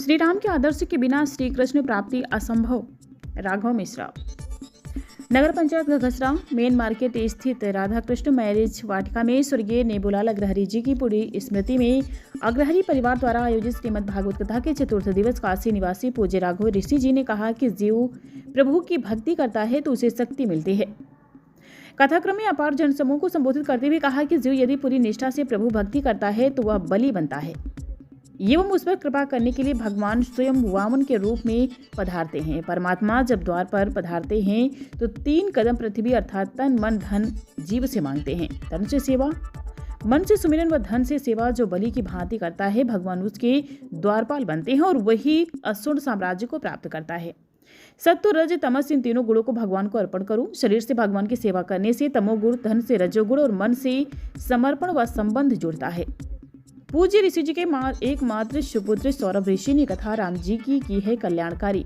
श्री राम के आदर्श के बिना श्री कृष्ण प्राप्ति असंभव। राघव मिश्रा। नगर पंचायत घघसरा मेन मार्केट स्थित राधा कृष्ण मैरिज वाटिका में स्वर्गीय नेबूलाल अग्रहरि जी की पूरी स्मृति में अग्रहरि परिवार द्वारा आयोजित श्रीमद् भागवत कथा के चतुर्थ दिवस काशी निवासी पूज्य राघव ऋषि जी ने कहा कि जीव प्रभु की भक्ति करता है तो उसे शक्ति मिलती है। कथाक्रम में अपार जनसमूह को संबोधित करते हुए कहा कि जीव यदि पूरी निष्ठा से प्रभु भक्ति करता है तो वह बलि बनता है एवं उस पर कृपा करने के लिए भगवान स्वयं वामन के रूप में पधारते हैं। परमात्मा जब द्वार पर पधारते हैं तो 3 कदम पृथ्वी अर्थात तन मन धन जीव से मांगते हैं। तन से सेवा, मन से सुमिरन व धन से सेवा जो बलि की भांति करता है भगवान उसके द्वारपाल बनते हैं और वही असुर साम्राज्य को प्राप्त करता है। सत्व रज तमस इन तीनों गुणों को भगवान को अर्पण करूं। शरीर से भगवान की सेवा करने से तमोगुण, धन से रजोगुण और मन से समर्पण व संबंध जुड़ता है। पूज्य ऋषि जी के एकमात्र सुपुत्र सौरभ ऋषि ने कथा राम जी की है कल्याणकारी।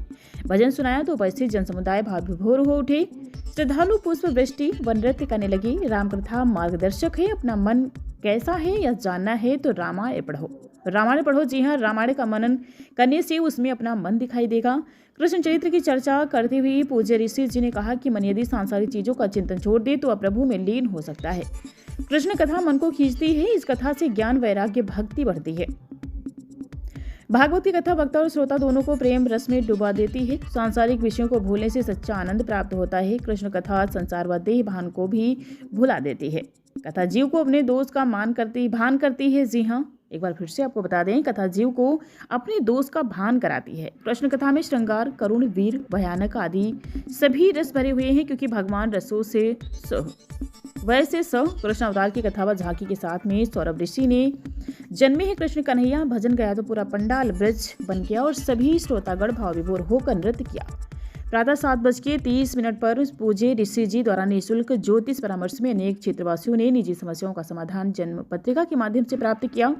भजन सुनाया तो उपस्थित जनसमुदाय भाव विभोर हो उठे। श्रद्धालु पुष्प वृष्टि व नृत्य करने लगे। राम कथा मार्गदर्शक है। अपना मन कैसा है यह जानना है तो रामायण पढ़ो। जी हाँ, रामायण का मनन करने से उसमें अपना मन दिखाई देगा। कृष्ण चरित्र की चर्चा करते हुए पूज्य ऋषि जी ने कहा कि मन यदि सांसारिक चीजों का चिंतन छोड़ दे तो प्रभु में लीन हो सकता है। कृष्ण कथा मन को खींचती है। इस कथा से ज्ञान, वैराग्य, भक्ति बढ़ती है। भागवत की कथा वक्ता और श्रोता दोनों को प्रेम रस में डुबा देती है। सांसारिक विषयों को भूलने से सच्चा आनंद प्राप्त होता है। कृष्ण कथा संसार व देह भान को भी भुला देती है। कथा जीव को अपने दोस्त का भान करती है। जी हाँ, एक बार फिर से आपको बता दें, कथा जीव को अपने दोस्त का भान कराती है। कृष्ण कथा में श्रृंगार, करुण, वीर, भयानक आदि सभी रस भरे हुए हैं क्योंकि भगवान रसों से वैसे कृष्ण अवतार की कथा व झांकी के साथ में सौरभ ऋषि ने जन्मे है कृष्ण कन्हैया भजन गाया तो पूरा पंडाल ब्रज बन गया और सभी श्रोतागण भाव विभोर होकर नृत्य किया। प्रातः 7:30 पर पूज्य ऋषि जी द्वारा निःशुल्क ज्योतिष परामर्श में अनेक क्षेत्रवासियों ने निजी समस्याओं का समाधान जन्म पत्रिका के माध्यम से प्राप्त किया।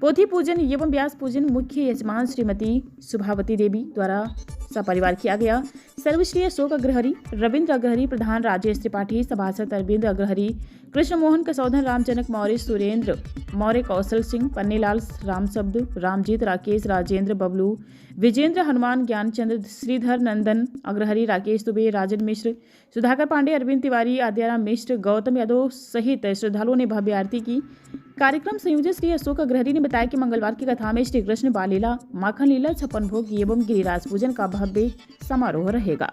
पोथी पूजन एवं व्यास पूजन मुख्य यजमान श्रीमती सुभावती देवी द्वारा सपरिवार किया गया। सर्वश्री अशोक अग्रहरि, रविंद्र अग्रहरि, प्रधान राजेश त्रिपाठी, सभासद अरविंद अग्रहरि, कृष्ण मोहन कसौधन, रामजनक मौर्य, सुरेंद्र मौर्य, कौशल सिंह, पन्नीलाल, रामशब्द, रामजीत, राकेश, राजेंद्र, बबलू, विजेंद्र, हनुमान, ज्ञानचंद्र, श्रीधर, नंदन अग्रहरि, राकेश दुबे, राजन मिश्र, सुधाकर पांडे, अरविंद तिवारी, आद्याराम मिश्र, गौतम यादव सहित श्रद्धालुओं ने भव्य आरती की। कार्यक्रम संयोजक श्री अशोक अग्रहरि ने बताया कि मंगलवार की कथा में श्री कृष्ण बाल लीला, माखन लीला, 56 भोग एवं गिरिराज पूजन का भव्य समारोह रहेगा।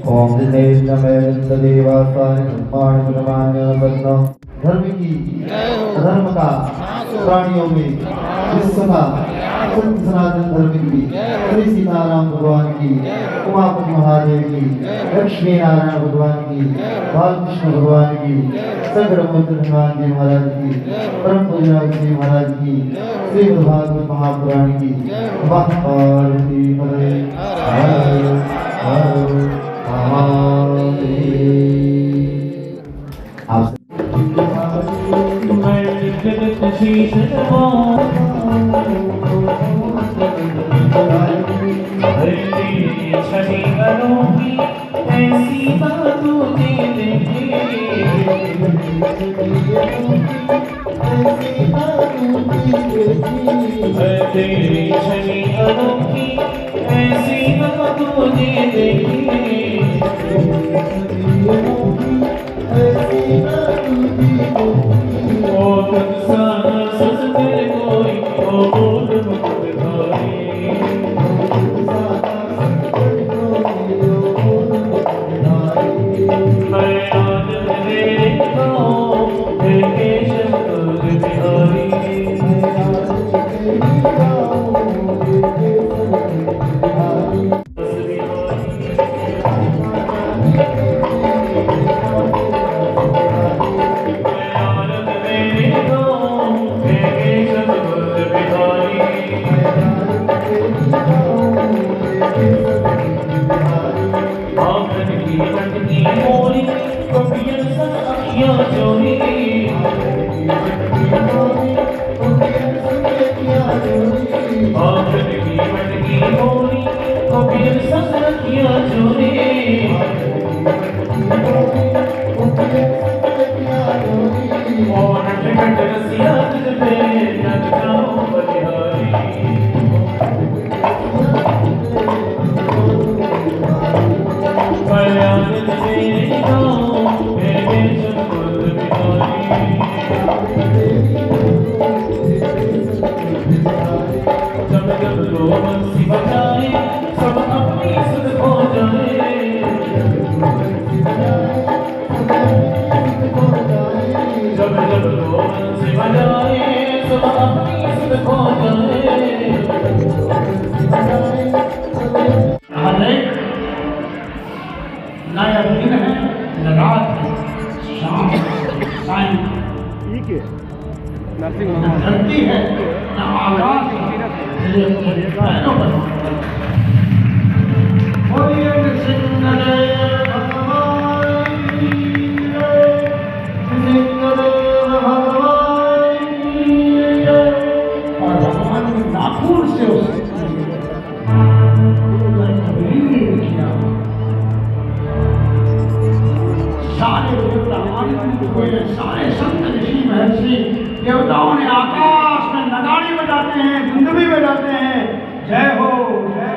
ओम धर्म की धर्म का प्राणियों में विश्व का सनातन धर्म की श्री सीताराम भगवान की, उमापति महादेव की, लक्ष्मी नारायण भगवान की, बालकृष्ण भगवान की, संग्रमुद्र हनुमान जी महाराज की, परम पूज्य श्री महाराज की, श्रीमद् भागवत महापुराण की। पार्वती पते हर हर महादेव। आप तेरी छवि अनोखी ऐसी तूने देखी। ओ कंसाना सजते कोई ओ बोल मुझे भाई। मैं आज तेरे गाँव देखे शंकर बिहारी। चोरी आखिर की मटकी होली कबीर संग किया चोरी और टिकट रसिया तुझ पे लग जाओ बलिहारी कल्याण तेरे गाँव मेरे चंद्र बिहारी जब जब लोग बंसी बजाए सब अपनी सुध खो जाए जब जब लोग बंसी बजाए सब अपनी सुध खो जाए न यह दिन है न रात है, शाम साय न धरती है न आकाश और भगवान ने नाखून से उसे किया सारे देवता आनंदित हुए सारे संत ऋषि महर्षि देवताओं ने आकाश में नगाड़े बजाते हैं धुंधुली बजाते हैं जय हो जय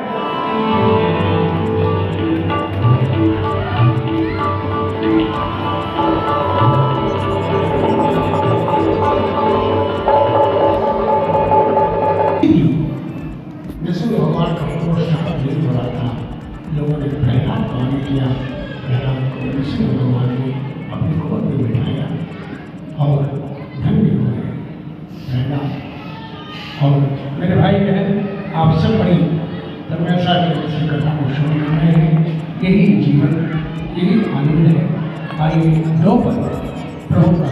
विष्णु भगवान का प्रोत्साहन नहीं हो रहा था लोगों ने प्रहलाद को आने किया प्रहलाद को विष्णु भगवान ने अपनी गोद में बिठाया और धन्य हो गए प्रहलाद। और मेरे भाई बहन आप सब बड़ी तन्मयता से कथा को सुन रहे हैं। यही जीवन यही आनंद है। आइए दो पर प्रभु का